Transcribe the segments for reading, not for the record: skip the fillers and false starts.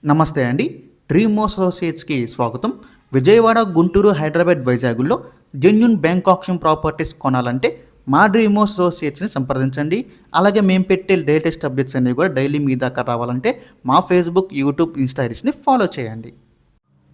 నమస్తే అండి. డ్రీమ్ అసోసియేట్స్‌కి స్వాగతం. విజయవాడ, గుంటూరు, హైదరాబాద్, వైజాగుల్లో జెన్యూన్ బ్యాంక్ ఆప్షన్ ప్రాపర్టీస్ కొనాలంటే మా డ్రీమ్ అసోసియేట్స్‌ని సంప్రదించండి. అలాగే మేము పెట్టే లేటెస్ట్ అప్డేట్స్ అన్నీ కూడా డైలీ మీ దాకా రావాలంటే మా ఫేస్‌బుక్, యూట్యూబ్, ఇన్‌స్టా ఐడీస్‌ని ఫాలో చేయండి.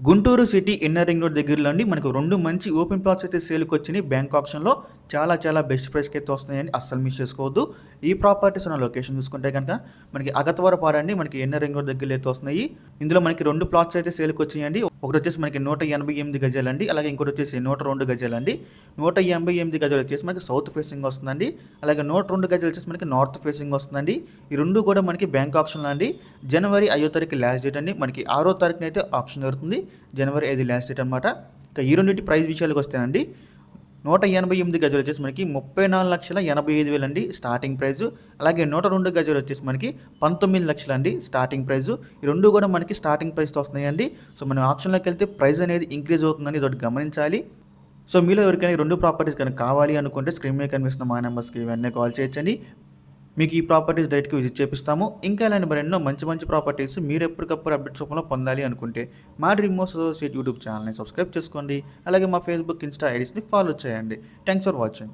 Guntur city inner ring road దగ్గరలో అండి మనకు 2 మంచి ఓపెన్ ప్లాట్స్ అయితే సేల్‌కి వచ్చినాయి. బ్యాంక్ ఆప్షన్‌లో చాలా బెస్ట్ ప్రైస్‌కి అయితే వస్తున్నాయండి. అస్సలు మిస్ చేసుకోవద్దు. ఈ ప్రాపర్టీస్ ఉన్న లొకేషన్ చూసుకుంటే కనుక మనకి అగతవరపాడు అండి. మనకి ఇన్నర్ రింగ్ రోడ్ దగ్గరలో అయితే వస్తున్నాయి. ఇందులో మనకి 2 ప్లాట్స్ అయితే సేల్‌కి వచ్చాయండి. ఒకటి వచ్చేసి మనకి 188 గజాలండి. అలాగే ఇంకోటి వచ్చేసి 102 గజాలండి. 188 గజాలు వచ్చేసి మనకి సౌత్ ఫేసింగ్ వస్తుందండి. అలాగే 102 గజాలు వచ్చేసి మనకి నార్త్ ఫేసింగ్ వస్తుందండి. ఈ 2 కూడా మనకి బ్యాంక్ ఆప్షన్‌లో అండి. జనవరి 5వ తారీఖు లాస్ట్ డేట్ అండి. మనకి 6వ తారీఖున అయితే ఆప్షన్ జరుగుతుంది. జనవరి 5 లాస్ట్ డేట్ అనమాట. ఇక ఈ రెండింటి ప్రైస్ విషయాలకు వస్తేనండి 188 గజాలు వచ్చేసి మనకి 34,85,000 అండి స్టార్టింగ్ ప్రైజు. అలాగే 102 గజాలు వచ్చేసి మనకి 19 లక్షలు అండి స్టార్టింగ్ ప్రైజు. ఈ రెండు కూడా మనకి స్టార్టింగ్ ప్రైస్తో వస్తున్నాయండి. సో మనం ఆప్షన్లోకి వెళ్తే ప్రైస్ అనేది ఇంక్రీజ్ అవుతుందని ఇదొకటి గమనించాలి. సో మీలో ఎవరికైనా ఈ 2 ప్రాపర్టీస్ కనుక కావాలి అనుకుంటే స్క్రీన్ మీద కనిపిస్తున్న మా నెంబర్స్కి వెంటనే కాల్ చేయొచ్చండి. మీకు ఈ ప్రాపర్టీస్ డైరెక్ట్‌గా విజిట్ చేపిస్తాము. ఇంకా ఇలాంటి మరెన్నో మంచి ప్రాపర్టీస్ మీరు ఎప్పటికప్పుడు అప్డేట్స్ రూపంలో పొందాలి అనుకుంటే మా డ్రీమ్ అసోసియేట్ యూట్యూబ్ ఛానల్‌ని సబ్స్క్రైబ్ చేసుకోండి. అలాగే మా ఫేస్‌బుక్, ఇన్‌స్టా ఐడీస్‌ని ఫాలో చేయండి. Thanks for watching.